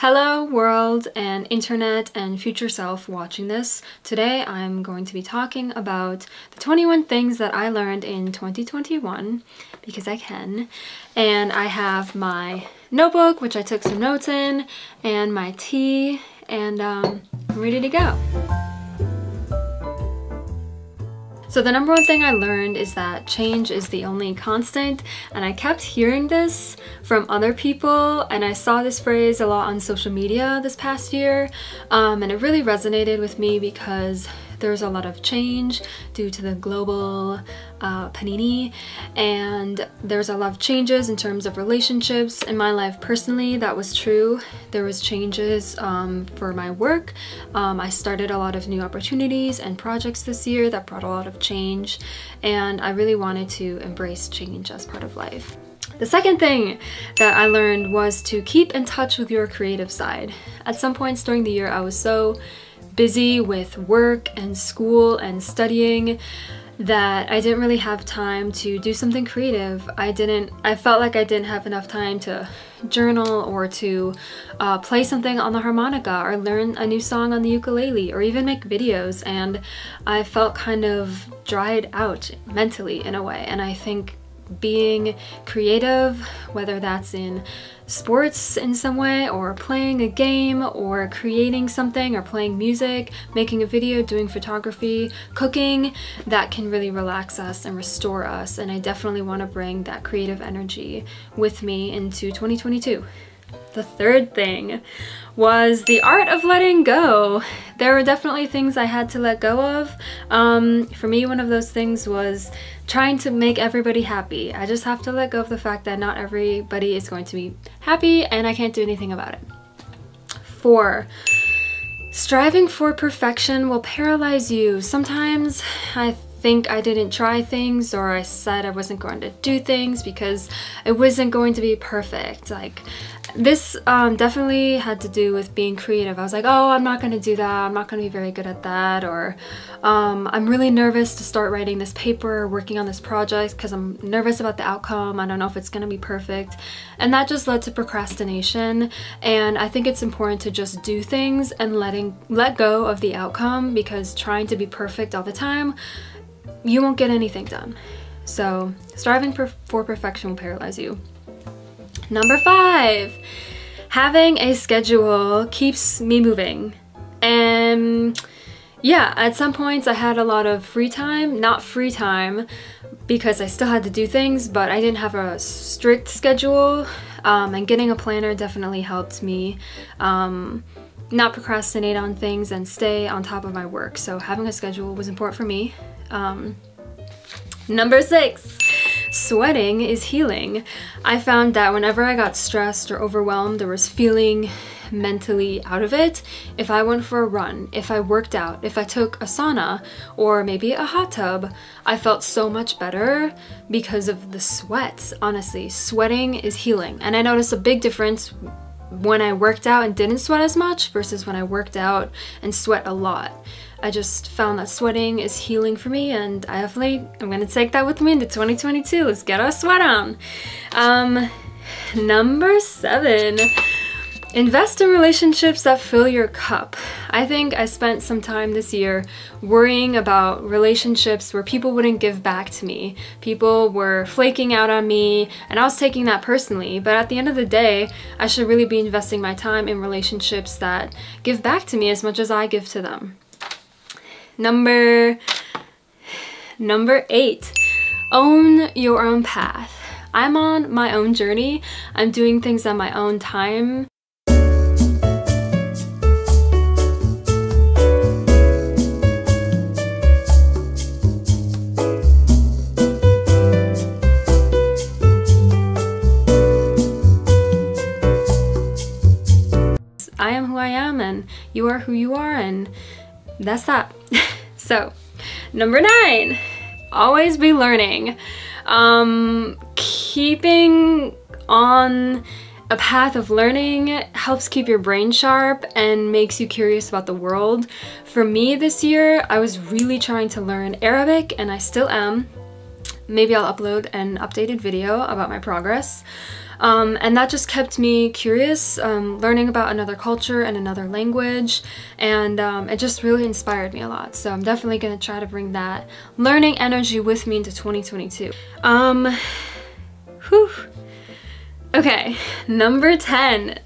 Hello world and internet and future self watching this. Today I'm going to be talking about the 21 things that I learned in 2021 because I can. And I have my notebook, which I took some notes in, and my tea, and I'm ready to go. So the number one thing I learned is that change is the only constant, and I kept hearing this from other people, and I saw this phrase a lot on social media this past year, and it really resonated with me because there's a lot of change due to the global panini, and there's a lot of changes in terms of relationships. In my life personally, that was true. There was changes for my work. I started a lot of new opportunities and projects this year that brought a lot of change, and I really wanted to embrace change as part of life. The second thing that I learned was to keep in touch with your creative side. At some points during the year, I was so busy with work and school and studying that I didn't really have time to do something creative. I felt like I didn't have enough time to journal or to play something on the harmonica or learn a new song on the ukulele or even make videos, and I felt kind of dried out mentally in a way. And I think being creative, whether that's in sports in some way or playing a game or creating something or playing music, making a video, doing photography, cooking, that can really relax us and restore us, and I definitely want to bring that creative energy with me into 2022. The third thing was the art of letting go. There were definitely things I had to let go of. For me, one of those things was trying to make everybody happy. I just have to let go of the fact that not everybody is going to be happy and I can't do anything about it. 4. Striving for perfection will paralyze you. Sometimes I think I didn't try things, or I said I wasn't going to do things because it wasn't going to be perfect. Like, this definitely had to do with being creative. I was like, oh, I'm not going to do that. I'm not going to be very good at that. Or I'm really nervous to start writing this paper or working on this project because I'm nervous about the outcome. I don't know if it's going to be perfect. And that just led to procrastination. And I think it's important to just do things and let go of the outcome, because trying to be perfect all the time, you won't get anything done. So striving for perfection will paralyze you. Number 5, having a schedule keeps me moving. And yeah, at some points I had a lot of free time, not free time because I still had to do things, but I didn't have a strict schedule, and getting a planner definitely helped me not procrastinate on things and stay on top of my work. So having a schedule was important for me. Number 6. Sweating is healing. I found that whenever I got stressed or overwhelmed or was feeling mentally out of it, if I went for a run, if I worked out, if I took a sauna or maybe a hot tub, I felt so much better because of the sweat. Honestly, sweating is healing. And I noticed a big difference when I worked out and didn't sweat as much versus when I worked out and sweat a lot. I just found that sweating is healing for me, and I'm gonna take that with me into 2022. Let's get our sweat on. Number 7, invest in relationships that fill your cup. I think I spent some time this year worrying about relationships where people wouldn't give back to me. People were flaking out on me, and I was taking that personally. But at the end of the day, I should really be investing my time in relationships that give back to me as much as I give to them. Number 8, own your own path. I'm on my own journey. I'm doing things on my own time. I am who I am, and you are who you are, and that's that. So, number 9, always be learning. Keeping on a path of learning helps keep your brain sharp and makes you curious about the world. For me this year, I was really trying to learn Arabic, and I still am. Maybe I'll upload an updated video about my progress. And that just kept me curious, learning about another culture and another language, and it just really inspired me a lot. So I'm definitely gonna try to bring that learning energy with me into 2022. Whew. Okay, number 10.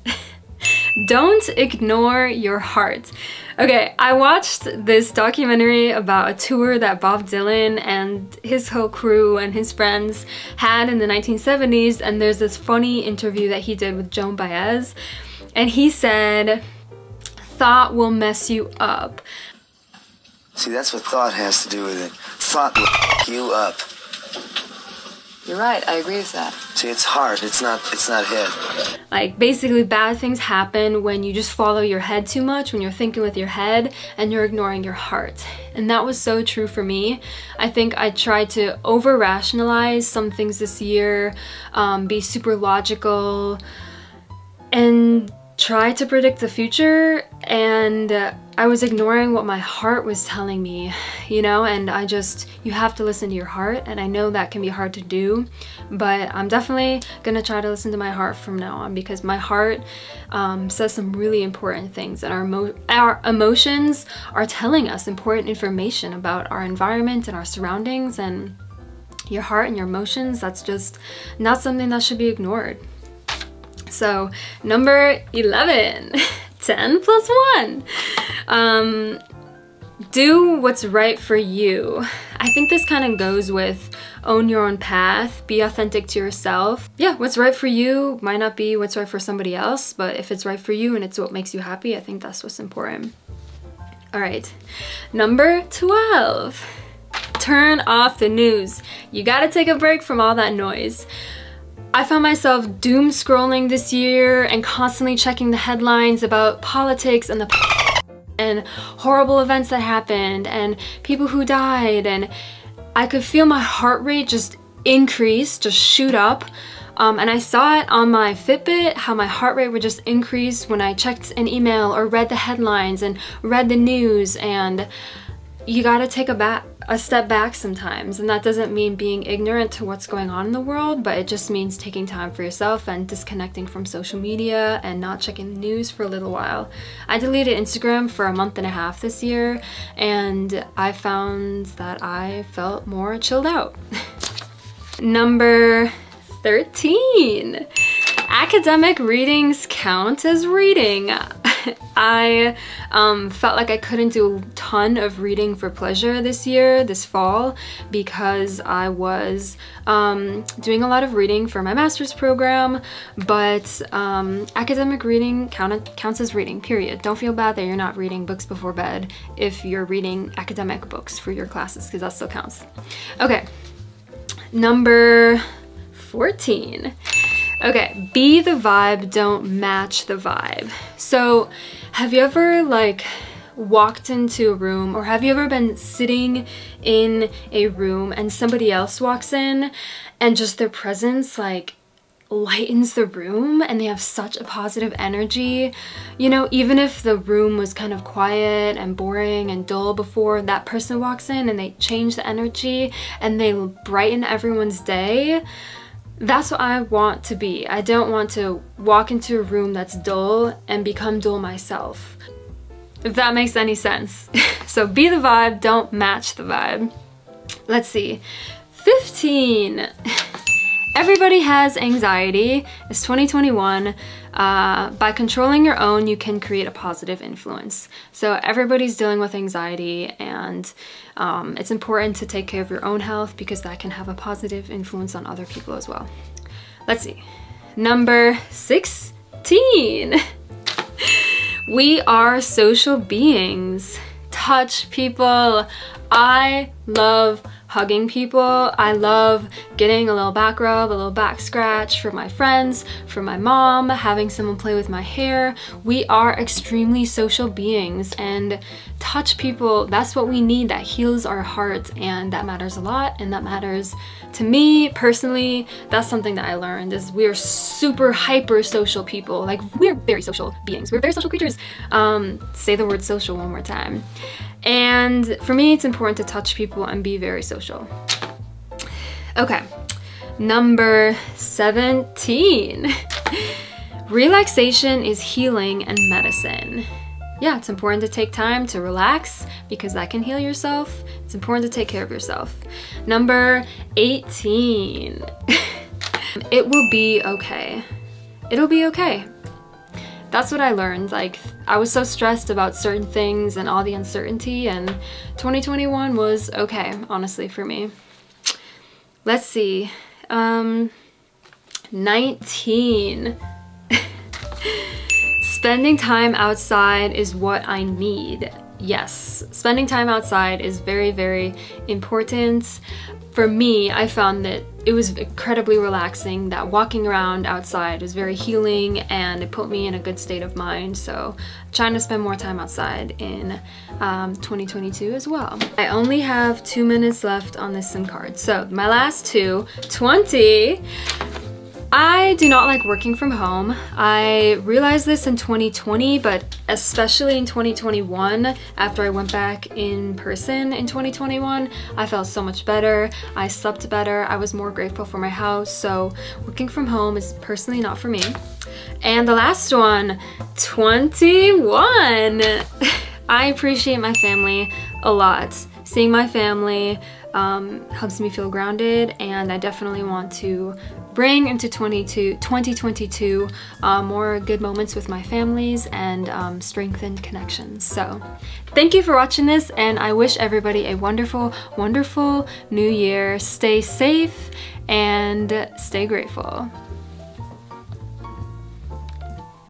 Don't ignore your heart. Okay, I watched this documentary about a tour that Bob Dylan and his whole crew and his friends had in the 1970s, and there's this funny interview that he did with Joan Baez, and he said, "Thought will mess you up." See, that's what thought has to do with it. Thought will f*** you up. You're right, I agree with that. See, it's heart, it's not head. Like, basically bad things happen when you just follow your head too much, when you're thinking with your head and you're ignoring your heart. And that was so true for me. I think I tried to over-rationalize some things this year, be super logical, and try to predict the future, and I was ignoring what my heart was telling me, you know, and you have to listen to your heart, and I know that can be hard to do, but I'm definitely gonna try to listen to my heart from now on, because my heart says some really important things, and our emotions are telling us important information about our environment and our surroundings, and your heart and your emotions, that's just not something that should be ignored. So number 11, 10 plus 1. Do what's right for you. I think this kind of goes with own your own path, be authentic to yourself. Yeah, what's right for you might not be what's right for somebody else, but if it's right for you and it's what makes you happy, I think that's what's important. All right, number 12. Turn off the news. You gotta take a break from all that noise. I found myself doom scrolling this year and constantly checking the headlines about politics and and horrible events that happened and people who died, and I could feel my heart rate just increase, just shoot up. And I saw it on my Fitbit, how my heart rate would just increase when I checked an email or read the headlines and read the news. And you gotta take a step back sometimes, and that doesn't mean being ignorant to what's going on in the world, but it just means taking time for yourself and disconnecting from social media and not checking the news for a little while. I deleted Instagram for a month and a half this year, and I found that I felt more chilled out. Number 13. Academic readings count as reading. I felt like I couldn't do a ton of reading for pleasure this fall, because I was doing a lot of reading for my master's program, but academic reading counts as reading, period. Don't feel bad that you're not reading books before bed if you're reading academic books for your classes, because that still counts. Okay, number 14. Okay, be the vibe, don't match the vibe. So have you ever like walked into a room, or have you ever been sitting in a room and somebody else walks in and just their presence like lightens the room and they have such a positive energy? You know, even if the room was kind of quiet and boring and dull before, that person walks in and they change the energy and they brighten everyone's day. That's what I want to be. I don't want to walk into a room that's dull and become dull myself, if that makes any sense. So be the vibe, don't match the vibe. Let's see. 15. Everybody has anxiety. It's 2021. By controlling your own, you can create a positive influence. So everybody's dealing with anxiety, and it's important to take care of your own health, because that can have a positive influence on other people as well. Let's see. Number 16. We are social beings. Touch people. I love hugging people. I love getting a little back rub, a little back scratch for my friends, for my mom, having someone play with my hair. We are extremely social beings, and touch people, that's what we need. That heals our heart, and that matters a lot, and that matters to me personally. That's something that I learned, is we are super hyper social people. Like, we're very social beings. We're very social creatures. Say the word social one more time. And for me, it's important to touch people and be very social. Okay, Number 17. Relaxation is healing and medicine. Yeah, it's important to take time to relax because that can heal yourself. It's important to take care of yourself. Number 18. It will be okay. It'll be okay. That's what I learned. Like, I was so stressed about certain things and all the uncertainty, and 2021 was okay, honestly, for me. Let's see. 19. Spending time outside is what I need. Yes, spending time outside is very, very important. For me, I found that it was incredibly relaxing, that walking around outside was very healing and it put me in a good state of mind. So I'm trying to spend more time outside in 2022 as well. I only have 2 minutes left on this SIM card. So my last two, 20. I do not like working from home. I realized this in 2020, but especially in 2021, after I went back in person in 2021, I felt so much better. I slept better. I was more grateful for my house. So working from home is personally not for me. And the last one, 21. I appreciate my family a lot. Seeing my family helps me feel grounded, and I definitely want to bring into 2022 more good moments with my families and strengthened connections. So thank you for watching this, and I wish everybody a wonderful, wonderful new year. Stay safe and stay grateful.